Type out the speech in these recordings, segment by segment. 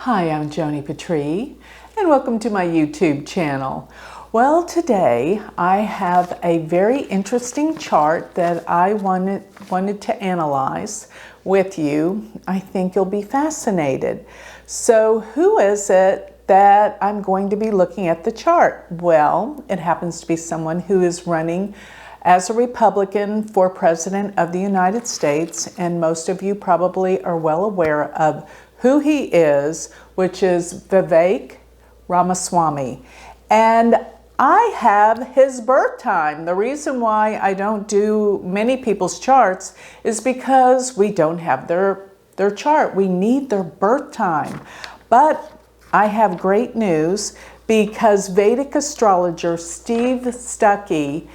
Hi, I'm Joni Patry, and welcome to my YouTube channel. Well, today I have a very interesting chart that I wanted to analyze with you. I think you'll be fascinated. So who is it that I'm going to be looking at the chart? Well, it happens to be someone who is running as a Republican for President of the United States, and most of you probably are well aware of who he is, which is Vivek Ramaswamy. And I have his birth time. The reason why I don't do many people's charts is because we don't have their chart. We need their birth time. But I have great news because Vedic astrologer Steve Stuckey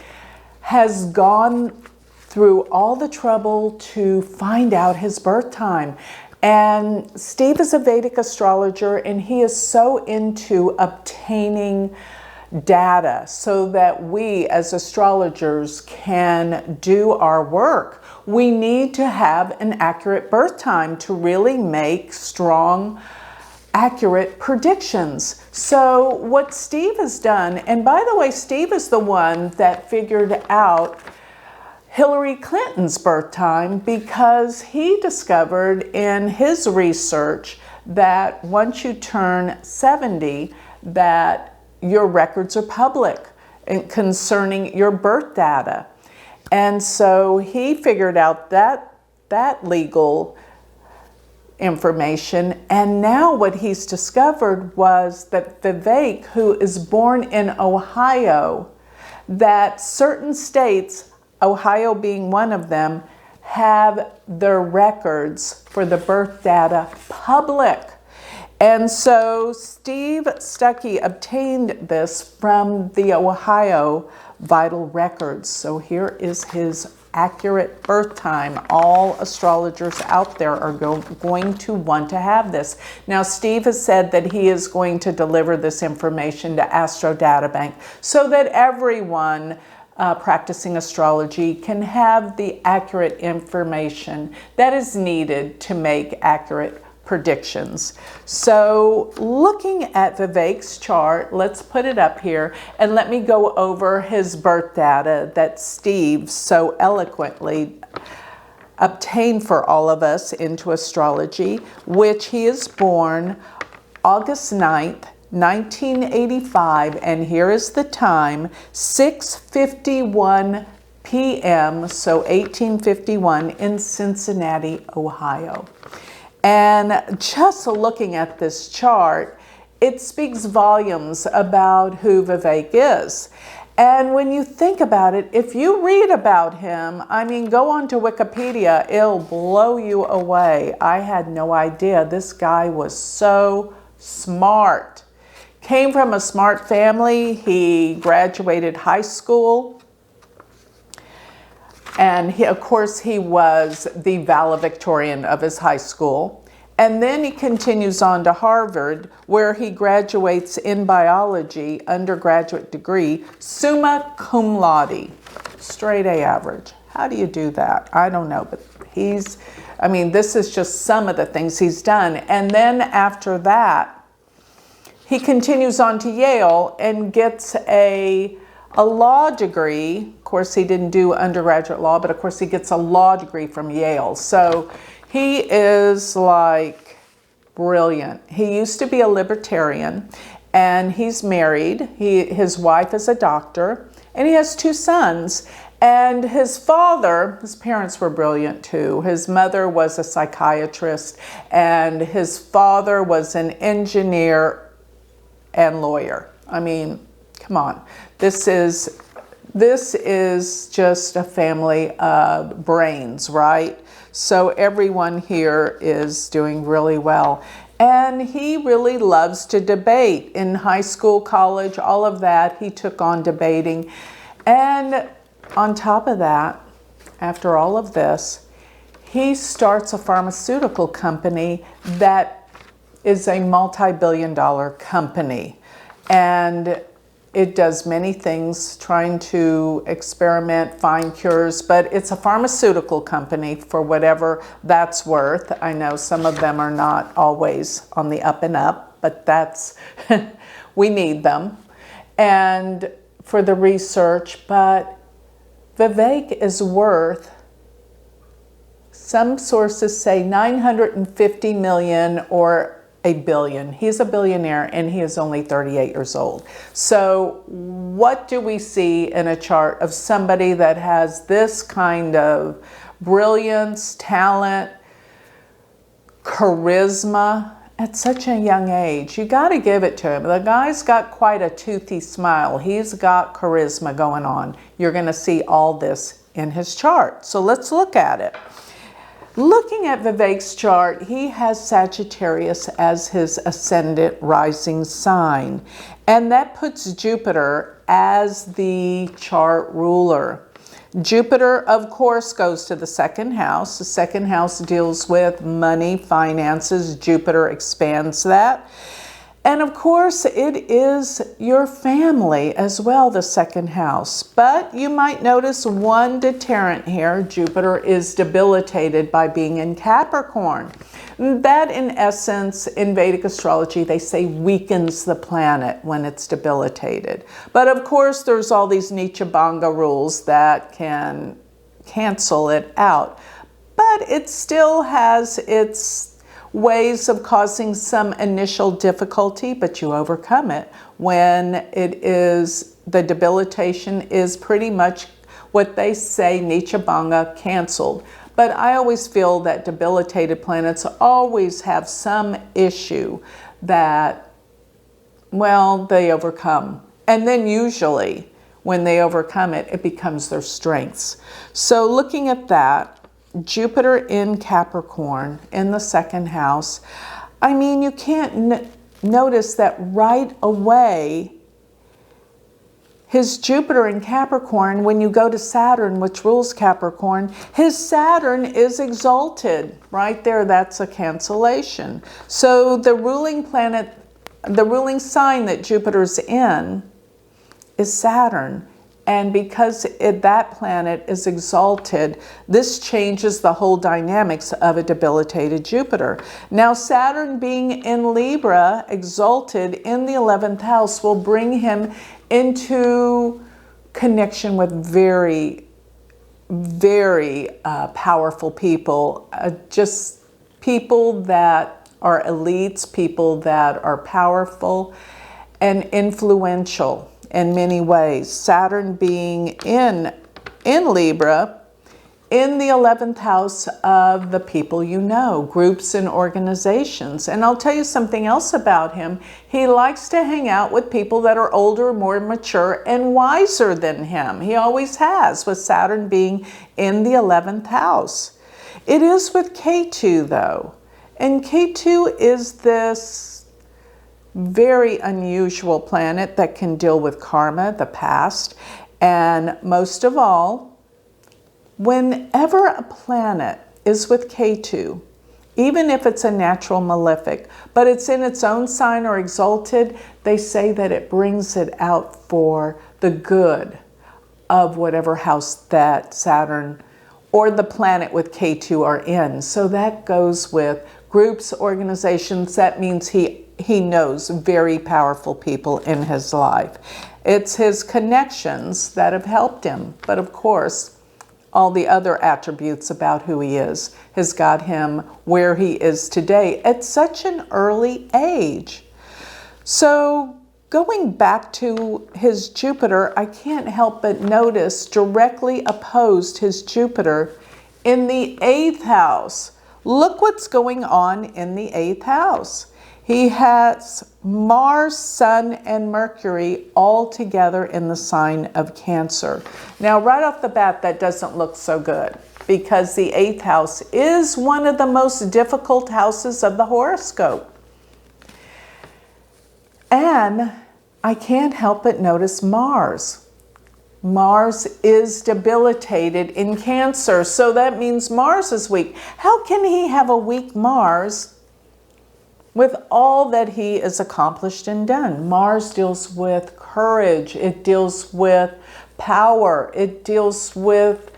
has gone through all the trouble to find out his birth time. And Steve is a Vedic astrologer, and he is so into obtaining data so that we as astrologers can do our work. We need to have an accurate birth time to really make strong, accurate predictions. So what Steve has done, and by the way, Steve is the one that figured out Hillary Clinton's birth time because he discovered in his research that once you turn 70, that your records are public concerning your birth data. And so he figured out that legal information, and now what he's discovered was that Vivek, who is born in Ohio, that certain states, Ohio being one of them, have their records for the birth data public. And so Steve Stuckey obtained this from the Ohio vital records. So here is his accurate birth time. All astrologers out there are going to want to have this. Now, Steve has said that he is going to deliver this information to Astro Databank so that everyone practicing astrology can have the accurate information that is needed to make accurate predictions. So looking at Vivek's chart, let's put it up here and let me go over his birth data that Steve so eloquently obtained for all of us into astrology, which he is born August 9th, 1985, and here is the time, 6:51 p.m., so 1851 in Cincinnati, Ohio. And just looking at this chart, it speaks volumes about who Vivek is. And when you think about it, if you read about him, I mean, go on to Wikipedia, it'll blow you away. I had no idea this guy was so smart. Came from a smart family. He graduated high school. And of course, he was the valedictorian of his high school. And then he continues on to Harvard, where he graduates in biology, undergraduate degree, summa cum laude, straight A average. How do you do that? I don't know, but this is just some of the things he's done. And then after that, he continues on to Yale and gets a law degree. Of course, he didn't do undergraduate law, but of course he gets a law degree from Yale. So he is like brilliant. He used to be a libertarian, and he's married. His wife is a doctor, and he has 2 sons. And his parents were brilliant too. His mother was a psychiatrist, and his father was an engineer and lawyer. I mean, come on. This is just a family of brains, right? So everyone here is doing really well. And he really loves to debate. In high school, college, all of that, he took on debating. And on top of that, after all of this, he starts a pharmaceutical company that is a multi-billion-dollar company. And It does many things, trying to experiment, find cures, but it's a pharmaceutical company for whatever that's worth. I know some of them are not always on the up and up, but that's, we need them. And for the research, but Vivek is worth, some sources say 950 million or $1 billion. He's a billionaire and he is only 38 years old. So what do we see in a chart of somebody that has this kind of brilliance, talent, charisma at such a young age? You got to give it to him. The guy's got quite a toothy smile. He's got charisma going on. You're going to see all this in his chart. So let's look at it. Looking at Vivek's chart, he has Sagittarius as his ascendant rising sign, and that puts Jupiter as the chart ruler. Jupiter, of course, goes to the second house. The second house deals with money, finances. Jupiter expands that. And of course, it is your family as well, the second house. But you might notice one deterrent here. Jupiter is debilitated by being in Capricorn. That, in essence, in Vedic astrology, they say weakens the planet when it's debilitated. But of course, there's all these Nichabanga rules that can cancel it out. But it still has its ways of causing some initial difficulty, but you overcome it when it is, the debilitation is pretty much what they say, Nichabanga, canceled. But I always feel that debilitated planets always have some issue that, well, they overcome. And then usually when they overcome it, it becomes their strengths. So looking at that, Jupiter in Capricorn in the second house, I mean, you can't notice that right away, his Jupiter in Capricorn, when you go to Saturn, which rules Capricorn, his Saturn is exalted. Right there, that's a cancellation. So the ruling planet, the ruling sign that Jupiter's in is Saturn. And because that planet is exalted, this changes the whole dynamics of a debilitated Jupiter. Now, Saturn being in Libra, exalted in the 11th house, will bring him into connection with very, very powerful people. Just people that are elites, people that are powerful and influential in many ways. Saturn being in Libra, in the 11th house of the people you know, groups and organizations. And I'll tell you something else about him. He likes to hang out with people that are older, more mature, and wiser than him. He always has, with Saturn being in the 11th house. It is with K2 though. And K2 is this very unusual planet that can deal with karma, the past, and most of all, whenever a planet is with K2, even if it's a natural malefic, but it's in its own sign or exalted, they say that it brings it out for the good of whatever house that Saturn or the planet with K2 are in. So that goes with groups, organizations. That means he knows very powerful people in his life. It's his connections that have helped him. But of course, all the other attributes about who he is has got him where he is today at such an early age. So going back to his Jupiter, I can't help but notice directly opposed his Jupiter in the 8th house. Look what's going on in the 8th house. He has Mars, Sun, and Mercury all together in the sign of Cancer. Now, right off the bat, that doesn't look so good because the 8th house is one of the most difficult houses of the horoscope. And I can't help but notice Mars. Mars is debilitated in Cancer, so that means Mars is weak. How can he have a weak Mars with all that he has accomplished and done. Mars deals with courage. It deals with power. It deals with,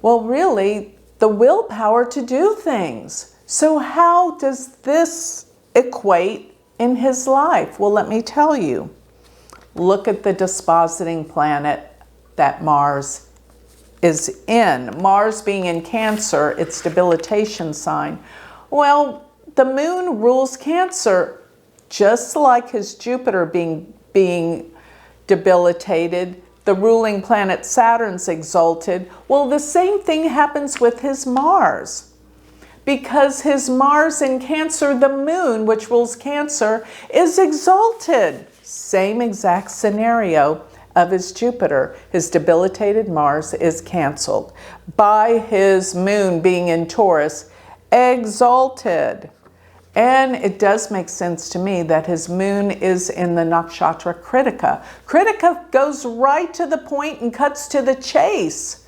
well, really, the willpower to do things. So how does this equate in his life? Well, let me tell you. Look at the dispositing planet that Mars is in. Mars being in Cancer, its debilitation sign. Well, the moon rules Cancer, just like his Jupiter being debilitated. The ruling planet Saturn's exalted. Well, the same thing happens with his Mars. Because his Mars in Cancer, the moon, which rules Cancer, is exalted. Same exact scenario of his Jupiter. His debilitated Mars is canceled by his moon being in Taurus, exalted. And it does make sense to me that his moon is in the nakshatra Kritika. Kritika goes right to the point and cuts to the chase.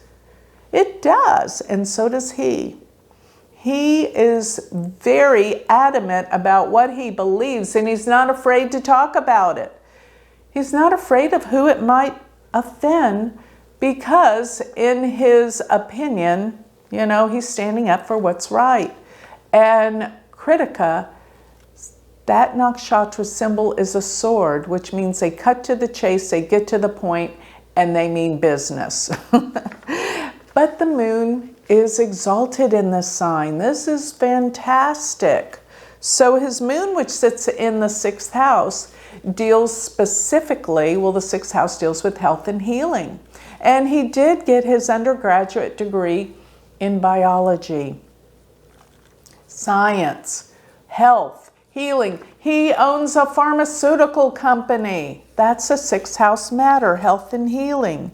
It does, and so does he. He is very adamant about what he believes, and he's not afraid to talk about it. He's not afraid of who it might offend because, in his opinion, you know, he's standing up for what's right. And Kritika, that nakshatra symbol is a sword, which means they cut to the chase, they get to the point, and they mean business. But the moon is exalted in this sign. This is fantastic. So his moon, which sits in the 6th house, deals specifically, well, the 6th house deals with health and healing. And he did get his undergraduate degree in biology, science, health, healing. He owns a pharmaceutical company. That's a 6th house matter, health and healing.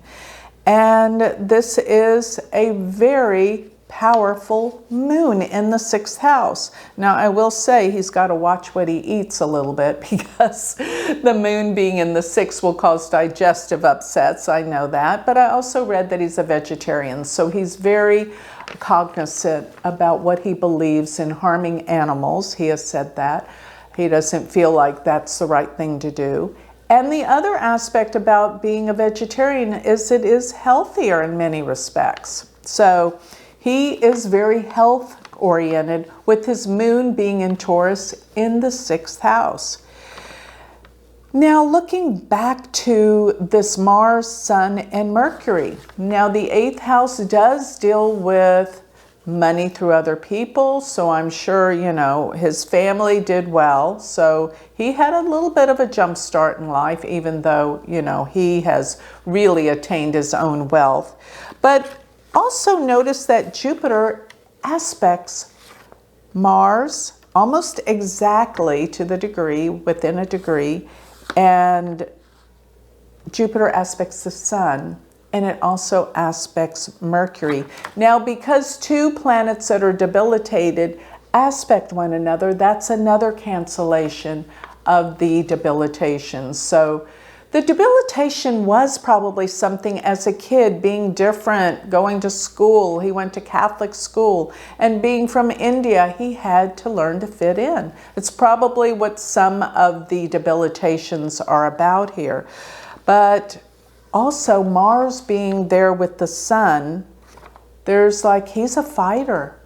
And this is a very powerful moon in the 6th house. Now, I will say he's got to watch what he eats a little bit because the moon being in the 6th will cause digestive upsets. I know that. But I also read that he's a vegetarian. So he's very cognizant about what he believes in harming animals. He has said that. He doesn't feel like that's the right thing to do. And the other aspect about being a vegetarian is it is healthier in many respects. So he is very health oriented with his moon being in Taurus in the 6th house. Now looking back to this Mars, Sun, and Mercury. Now the 8th house does deal with money through other people. So I'm sure, you know, his family did well. So he had a little bit of a jump start in life, even though, you know, he has really attained his own wealth. But also notice that Jupiter aspects Mars almost exactly to the degree, within a degree, and Jupiter aspects the Sun, and it also aspects Mercury. Now, because two planets that are debilitated aspect one another, that's another cancellation of the debilitation. So the debilitation was probably something as a kid, being different, going to school. He went to Catholic school, and being from India, he had to learn to fit in. It's probably what some of the debilitations are about here. But also Mars being there with the Sun, there's like, he's a fighter.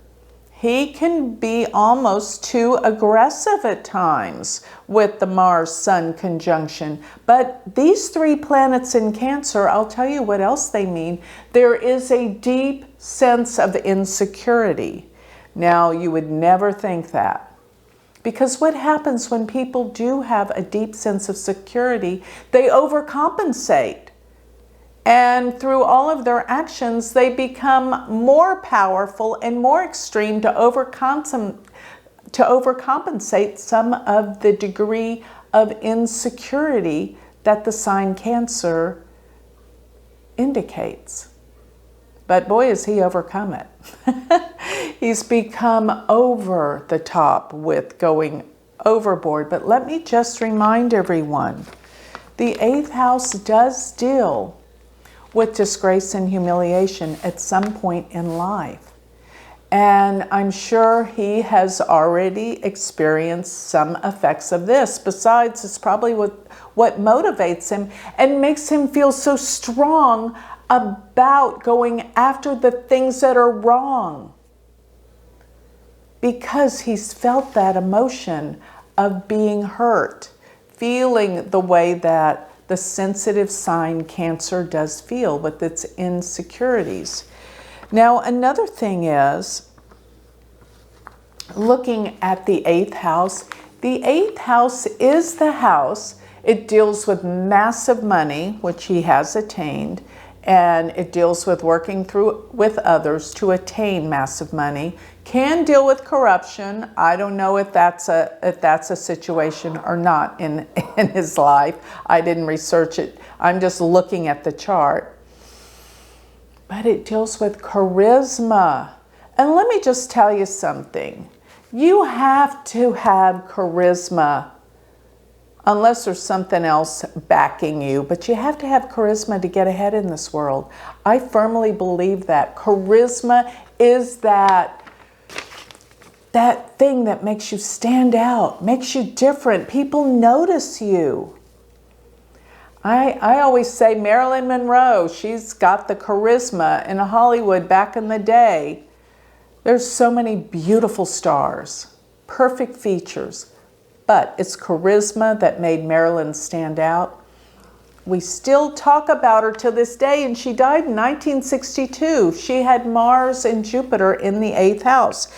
He can be almost too aggressive at times with the Mars-Sun conjunction. But these three planets in Cancer, I'll tell you what else they mean. There is a deep sense of insecurity. Now, you would never think that. Because what happens when people do have a deep sense of security, they overcompensate. And through all of their actions, they become more powerful and more extreme to overcompensate some of the degree of insecurity that the sign Cancer indicates. But boy, has he overcome it. He's become over the top with going overboard. But let me just remind everyone, the 8th house does deal with disgrace and humiliation at some point in life. And I'm sure he has already experienced some effects of this. Besides, it's probably what motivates him and makes him feel so strong about going after the things that are wrong. Because he's felt that emotion of being hurt, feeling the way that the sensitive sign Cancer does feel with its insecurities. Now, another thing is, looking at the 8th house, the 8th house is the house. It deals with massive money, which he has attained, and it deals with working with others to attain massive money. Can deal with corruption. I don't know if that's a situation or not in his life. I didn't research it. I'm just looking at the chart. But it deals with charisma. And let me just tell you something. You have to have charisma, unless there's something else backing you, but you have to have charisma to get ahead in this world. I firmly believe that. Charisma is that thing that makes you stand out, makes you different. People notice you. I always say Marilyn Monroe, she's got the charisma in Hollywood back in the day. There's so many beautiful stars, perfect features, but it's charisma that made Marilyn stand out. We still talk about her to this day, and she died in 1962. She had Mars and Jupiter in the 8th house.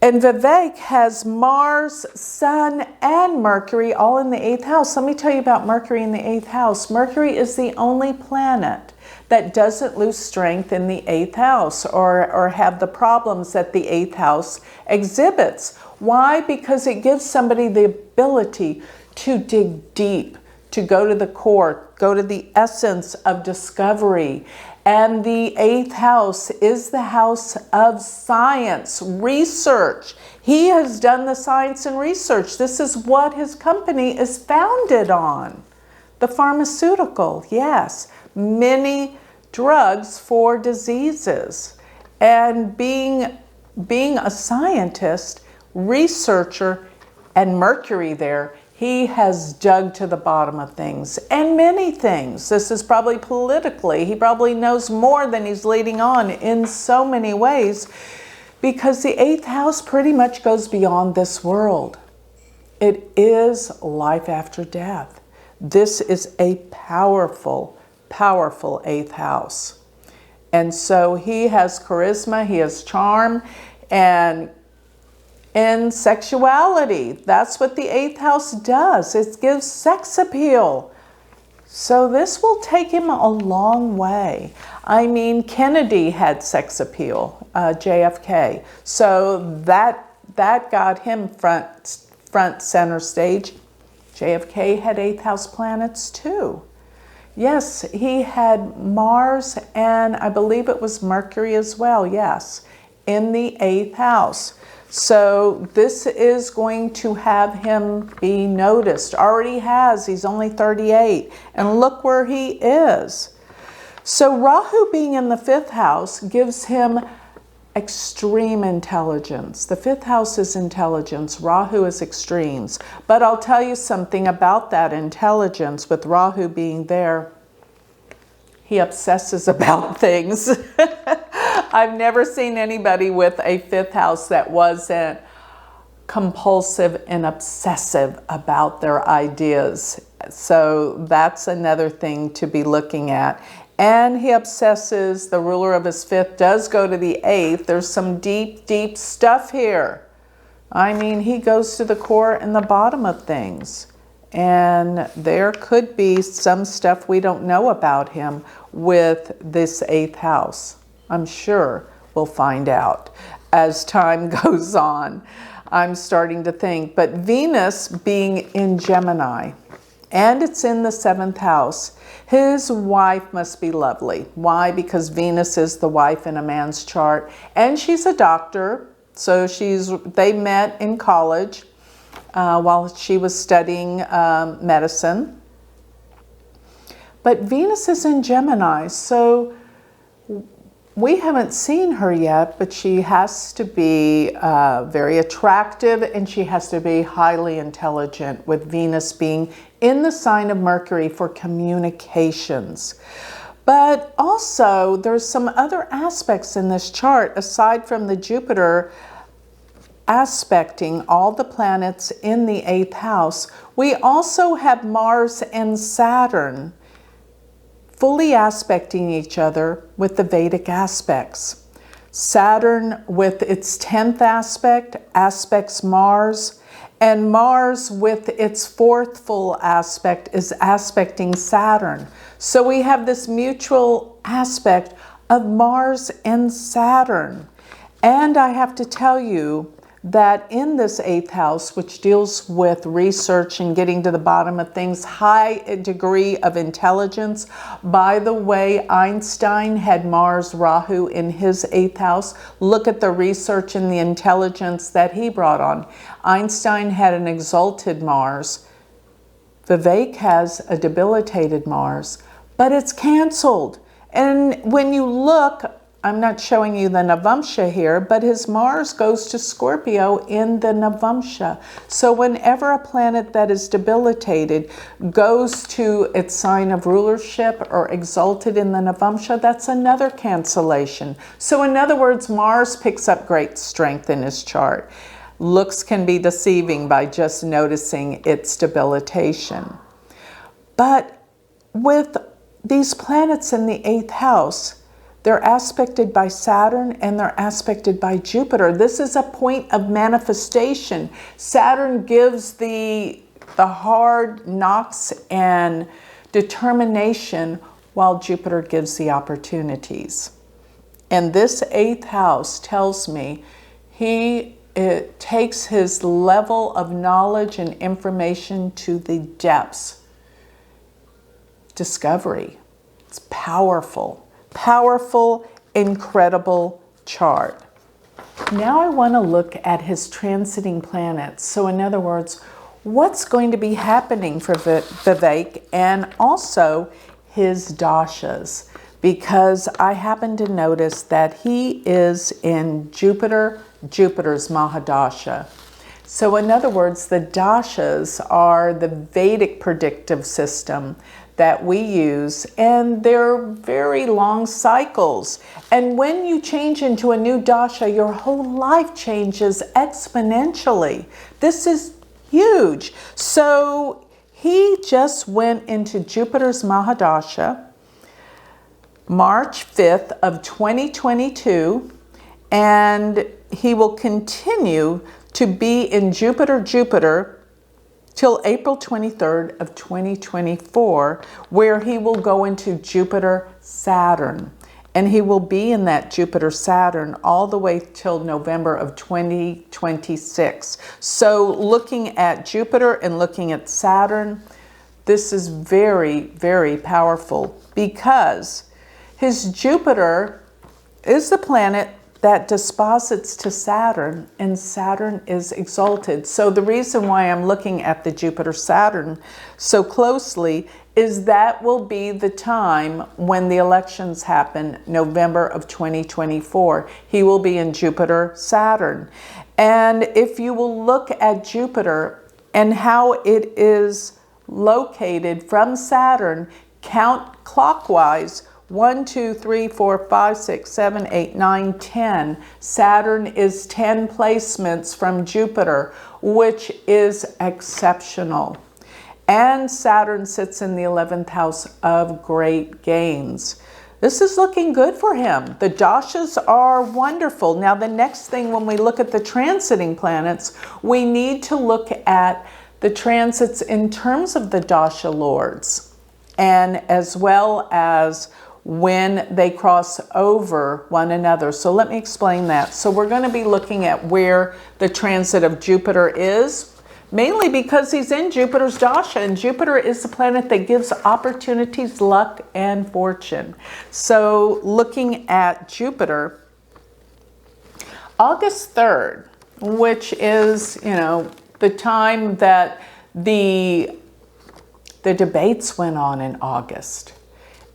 And Vivek has Mars, Sun, and Mercury all in the 8th house. Let me tell you about Mercury in the 8th house. Mercury is the only planet that doesn't lose strength in the 8th house or have the problems that the 8th house exhibits. Why? Because it gives somebody the ability to dig deep, to go to the core, go to the essence of discovery. And the 8th house is the house of science, research. He has done the science and research. This is what his company is founded on. The pharmaceutical, yes. Many drugs for diseases. And being a scientist, researcher, and Mercury there, he has dug to the bottom of things, and many things. This is probably politically. He probably knows more than he's leading on in so many ways, because the 8th house pretty much goes beyond this world. It is life after death. This is a powerful, powerful 8th house. And so he has charisma, he has charm, and in sexuality, that's what the 8th house does. It gives sex appeal. So this will take him a long way. I mean, Kennedy had sex appeal, JFK. So that got him front center stage. JFK had 8th house planets too. Yes, he had Mars and I believe it was Mercury as well, yes, in the 8th house. So this is going to have him be noticed. Already has. He's only 38. And look where he is. So Rahu being in the 5th house gives him extreme intelligence. The 5th house is intelligence. Rahu is extremes. But I'll tell you something about that intelligence with Rahu being there. He obsesses about things. I've never seen anybody with a 5th house that wasn't compulsive and obsessive about their ideas. So that's another thing to be looking at. And he obsesses, the ruler of his 5th does go to the 8th. There's some deep, deep stuff here. I mean, he goes to the core and the bottom of things. And there could be some stuff we don't know about him with this 8th house. I'm sure we'll find out as time goes on. I'm starting to think. But Venus being in Gemini, and it's in the 7th house, his wife must be lovely. Why? Because Venus is the wife in a man's chart. And she's a doctor. So they met in college while she was studying medicine. But Venus is in Gemini, so we haven't seen her yet, but she has to be very attractive, and she has to be highly intelligent, with Venus being in the sign of Mercury for communications. But also there's some other aspects in this chart aside from the Jupiter aspecting all the planets in the 8th house. We also have Mars and Saturn fully aspecting each other with the Vedic aspects. Saturn with its 10th aspect aspects Mars, and Mars with its 4th full aspect is aspecting Saturn. So we have this mutual aspect of Mars and Saturn. And I have to tell you that in this 8th house, which deals with research and getting to the bottom of things, high degree of intelligence. By the way, Einstein had Mars Rahu in his 8th house. Look at the research and the intelligence that he brought on. Einstein had an exalted Mars. Vivek has a debilitated Mars, but it's canceled. And when you look, I'm not showing you the Navamsha here, but his Mars goes to Scorpio in the Navamsha. So whenever a planet that is debilitated goes to its sign of rulership or exalted in the Navamsha, that's another cancellation. So in other words, Mars picks up great strength in his chart. Looks can be deceiving by just noticing its debilitation. But with these planets in the 8th house, they're aspected by Saturn and they're aspected by Jupiter. This is a point of manifestation. Saturn gives the hard knocks and determination, while Jupiter gives the opportunities. And this 8th house tells me it takes his level of knowledge and information to the depths. Discovery. It's powerful. Powerful, incredible chart. Now I want to look at his transiting planets. So in other words, what's going to be happening for Vivek, and also his dashas, because I happen to notice that he is in Jupiter's Mahadasha. So in other words, the dashas are the Vedic predictive system that we use, and they're very long cycles. And when you change into a new dasha, your whole life changes exponentially. This is huge. So he just went into Jupiter's Mahadasha, March 5th of 2022, and he will continue to be in Jupiter till April 23rd of 2024, where he will go into Jupiter-Saturn. And he will be in that Jupiter-Saturn all the way till November of 2026. So looking at Jupiter and looking at Saturn, this is very, very powerful, because his Jupiter is the planet that disposits to Saturn, and Saturn is exalted. So the reason why I'm looking at the Jupiter-Saturn so closely is that will be the time when the elections happen, November of 2024. He will be in Jupiter-Saturn. And if you will look at Jupiter and how it is located from Saturn, count clockwise, 1, 2, 3, 4, 5, 6, 7, 8, 9, 10. Saturn is 10 placements from Jupiter, which is exceptional. And Saturn sits in the 11th house of great gains. This is looking good for him. The dashas are wonderful. Now, the next thing when we look at the transiting planets, we need to look at the transits in terms of the dasha lords, and as well as when they cross over one another. So let me explain that. So we're going to be looking at where the transit of Jupiter is, mainly because he's in Jupiter's dasha, and Jupiter is the planet that gives opportunities, luck, and fortune. So looking at Jupiter, August 3rd, which is, the time that the debates went on in August.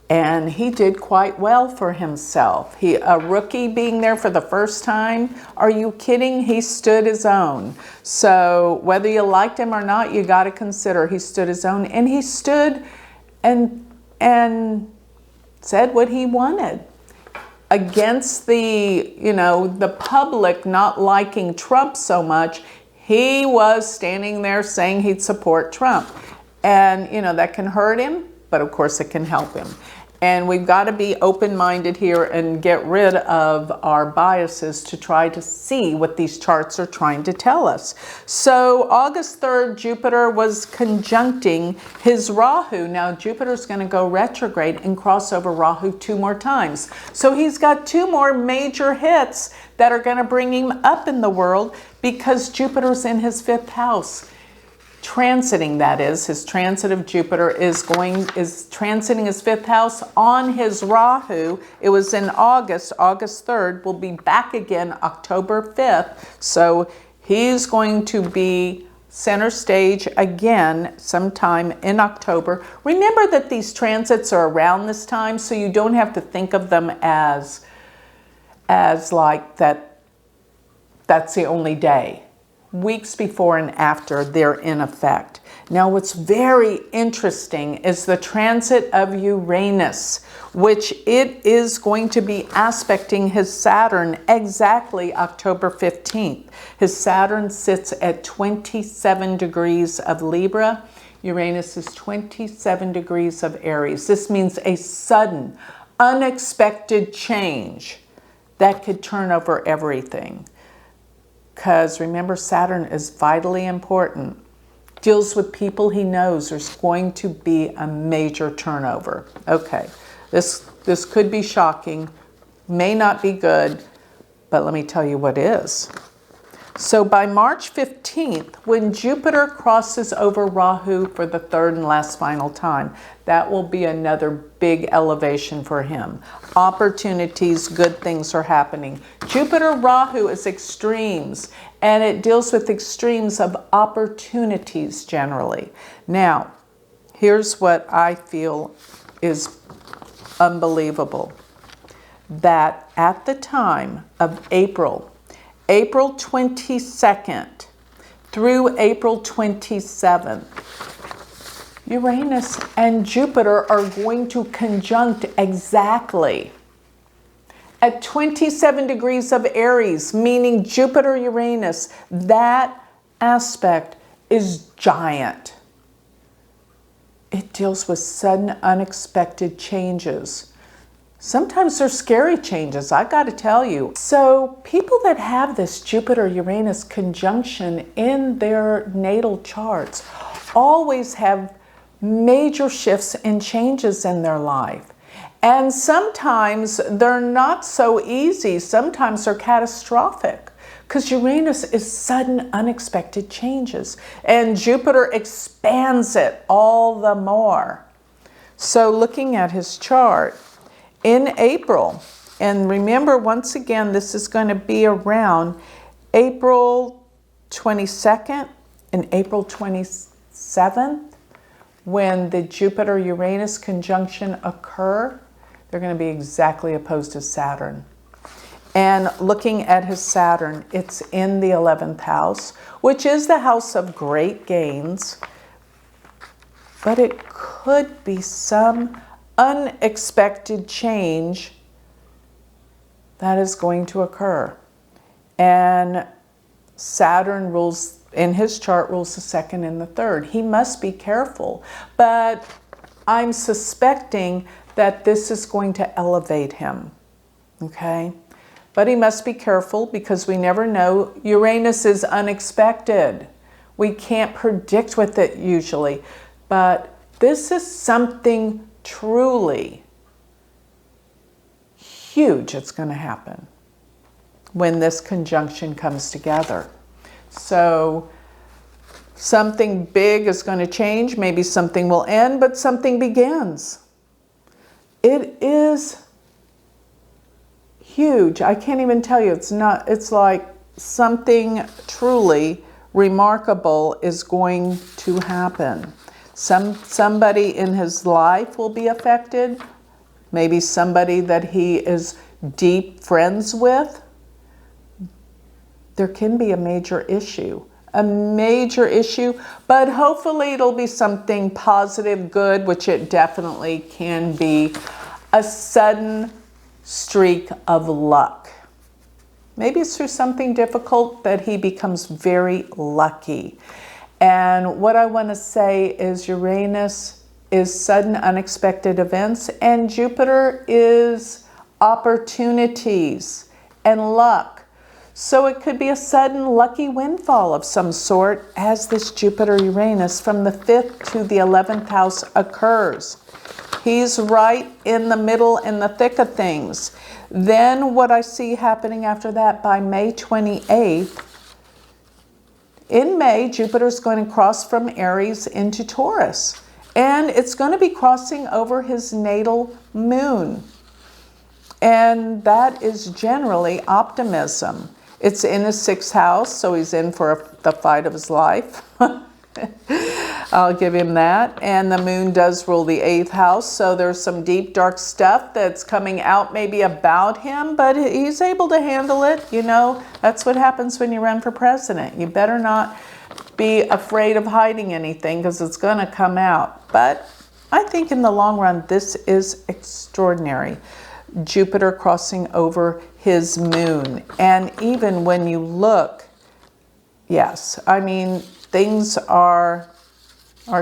And he did quite well for himself. A rookie being there for the first time, are you kidding? He stood his own. So whether you liked him or not, you got to consider he stood his own. And he stood and said what he wanted. Against the public not liking Trump so much, he was standing there saying he'd support Trump. And, that can hurt him, but of course it can help him. And we've got to be open-minded here and get rid of our biases to try to see what these charts are trying to tell us. So August 3rd, Jupiter was conjuncting his Rahu. Now Jupiter's going to go retrograde and cross over Rahu 2 more times. So he's got 2 more major hits that are going to bring him up in the world because Jupiter's in his 5th house. Transiting, that is, his transit of Jupiter is transiting his 5th house on his Rahu. It was in August 3rd, will be back again October 5th. So he's going to be center stage again sometime in October. Remember that these transits are around this time, so you don't have to think of them as like that's the only day. Weeks before and after, they're in effect. Now, what's very interesting is the transit of Uranus, which it is going to be aspecting his Saturn exactly October 15th. His Saturn sits at 27 degrees of Libra. Uranus is 27 degrees of Aries. This means a sudden, unexpected change that could turn over everything. Because remember, Saturn is vitally important. Deals with people he knows. There's going to be a major turnover. Okay, this could be shocking, may not be good, but let me tell you what is. So by March 15th, when Jupiter crosses over Rahu for the 3rd and last final time, that will be another big elevation for him. Opportunities, good things are happening. Jupiter Rahu is extremes, and it deals with extremes of opportunities generally. Now, here's what I feel is unbelievable. That at the time of April 22nd through April 27th, Uranus and Jupiter are going to conjunct exactly at 27 degrees of Aries, meaning Jupiter-Uranus. That aspect is giant. It deals with sudden, unexpected changes. Sometimes they're scary changes, I got to tell you. So people that have this Jupiter-Uranus conjunction in their natal charts always have major shifts and changes in their life. And sometimes they're not so easy. Sometimes they're catastrophic because Uranus is sudden, unexpected changes. And Jupiter expands it all the more. So looking at his chart, in April, and remember once again, this is going to be around April 22nd and April 27th, when the Jupiter-Uranus conjunction occur, they're going to be exactly opposed to Saturn. And looking at his Saturn, it's in the 11th house, which is the house of great gains, but it could be some unexpected change that is going to occur. And Saturn rules, in his chart, rules the 2nd and the 3rd. He must be careful, but I'm suspecting that this is going to elevate him, okay? But he must be careful because we never know. Uranus is unexpected. We can't predict with it usually, but this is something truly huge that's going to happen when this conjunction comes together. So something big is going to change. Maybe something will end, but something begins. It is huge. I can't even tell you. It's like something truly remarkable is going to happen. Somebody in his life will be affected. maybe somebody that he is deep friends with, there can be a major issue. But hopefully it'll be something positive, good, which it definitely can be. A sudden streak of luck. Maybe it's through something difficult that he becomes very lucky. And what I want to say is Uranus is sudden unexpected events, and Jupiter is opportunities and luck. So it could be a sudden lucky windfall of some sort as this Jupiter-Uranus from the 5th to the 11th house occurs. He's right in the middle, in the thick of things. Then what I see happening after that, by May 28th, in May, Jupiter's going to cross from Aries into Taurus. And it's going to be crossing over his natal moon. And that is generally optimism. It's in his 6th house, so he's in for the fight of his life. I'll give him that. And the moon does rule the 8th house, so there's some deep, dark stuff that's coming out maybe about him, but he's able to handle it. You know, that's what happens when you run for president. You better not be afraid of hiding anything because it's going to come out. But I think in the long run, this is extraordinary. Jupiter crossing over his moon. And even when you look, yes, I mean, things are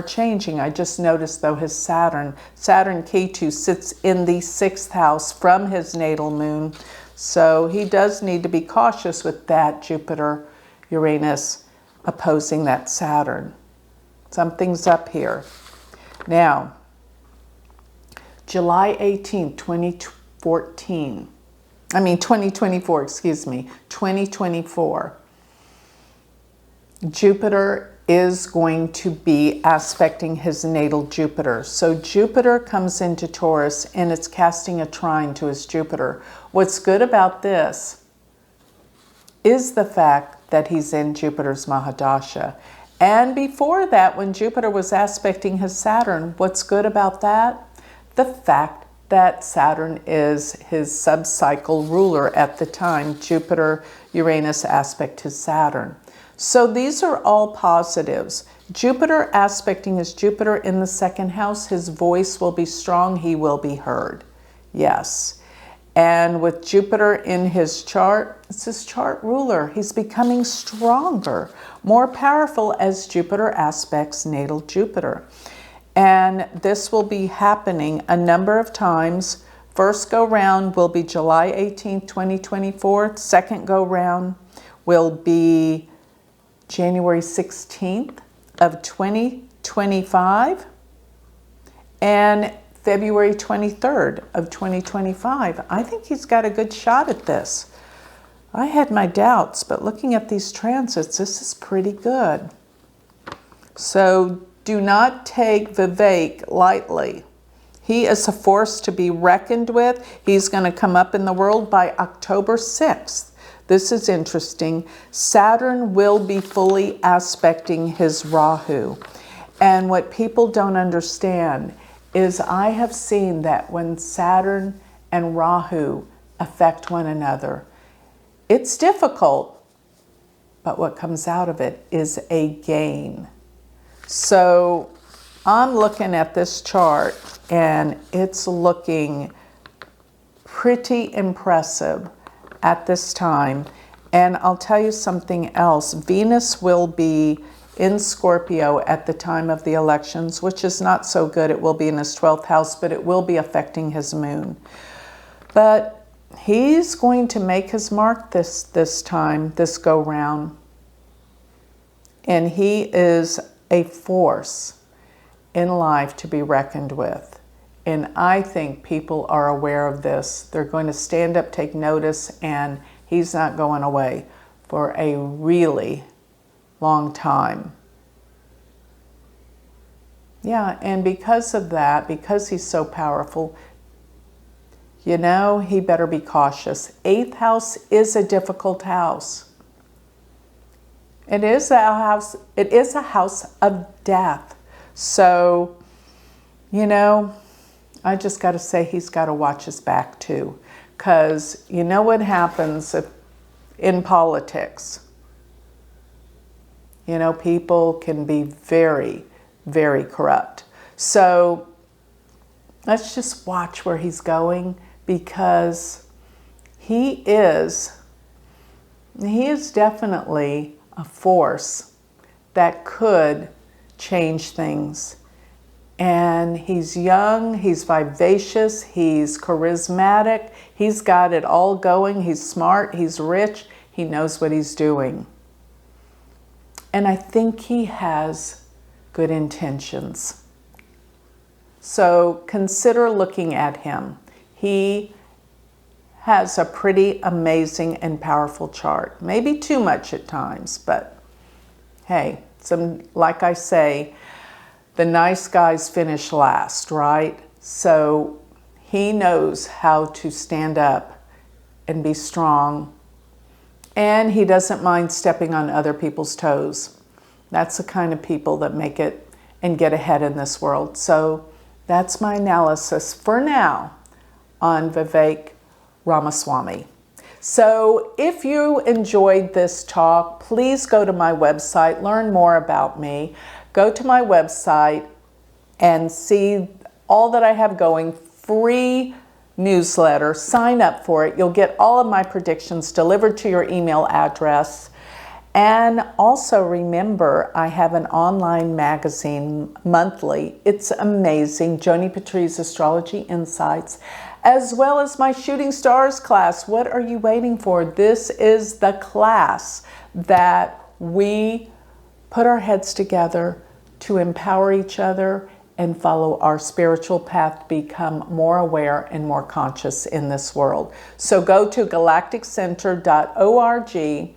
changing. I just noticed, though, his Saturn Ketu sits in the 6th house from his natal moon. So he does need to be cautious with that Jupiter-Uranus opposing that Saturn. Something's up here. Now, July 18th, 2024, excuse me, 2024. Jupiter is going to be aspecting his natal Jupiter. So Jupiter comes into Taurus and it's casting a trine to his Jupiter. What's good about this is the fact that he's in Jupiter's Mahadasha. And before that, when Jupiter was aspecting his Saturn, what's good about that? The fact that Saturn is his sub-cycle ruler at the time. Jupiter, Uranus aspect his Saturn. So these are all positives. Jupiter aspecting his Jupiter in the 2nd house, his voice will be strong, he will be heard. Yes. And with Jupiter in his chart, it's his chart ruler. He's becoming stronger, more powerful as Jupiter aspects natal Jupiter. And this will be happening a number of times. First go round will be July 18th, 2024. Second go round will be January 16th of 2025 and February 23rd of 2025. I think he's got a good shot at this. I had my doubts, but looking at these transits, this is pretty good. So do not take Vivek lightly. He is a force to be reckoned with. He's going to come up in the world by October 6th. This is interesting. Saturn will be fully aspecting his Rahu. And what people don't understand is I have seen that when Saturn and Rahu affect one another, it's difficult, but what comes out of it is a gain. So I'm looking at this chart and it's looking pretty impressive at this time. And I'll tell you something else. Venus will be in Scorpio at the time of the elections, which is not so good. It will be in his 12th house, but it will be affecting his moon. But he's going to make his mark this time, this go round. And he is a force in life to be reckoned with. And I think people are aware of this. They're going to stand up, take notice, and he's not going away for a really long time. Yeah, and because of that, because he's so powerful, you know, he better be cautious. 8th house is a difficult house. It is a house of death. So, you know, I just got to say he's got to watch his back too. Because you know what happens in politics? You know, people can be very, very corrupt. So let's just watch where he's going, because he is definitely a force that could change things. And he's young, he's vivacious, he's charismatic, he's got it all going, he's smart, he's rich, he knows what he's doing. And I think he has good intentions. So consider looking at him. He has a pretty amazing and powerful chart. Maybe too much at times, but hey, like I say, the nice guys finish last, right? So he knows how to stand up and be strong, and he doesn't mind stepping on other people's toes. That's the kind of people that make it and get ahead in this world. So that's my analysis for now on Vivek Ramaswamy. So if you enjoyed this talk, please go to my website, learn more about me. Go to my website and see all that I have going. Free newsletter. Sign up for it. You'll get all of my predictions delivered to your email address. And also remember, I have an online magazine monthly. It's amazing. Joni Patry's Astrology Insights, as well as my Shooting Stars class. What are you waiting for? This is the class that we put our heads together to empower each other and follow our spiritual path to become more aware and more conscious in this world. So go to galacticcenter.org,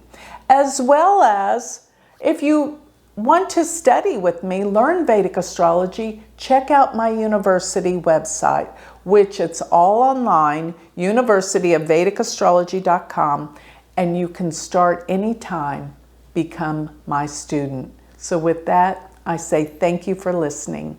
as well as if you want to study with me, learn Vedic astrology, check out my university website, which it's all online, universityofvedicastrology.com, and you can start anytime, become my student. So with that, I say thank you for listening.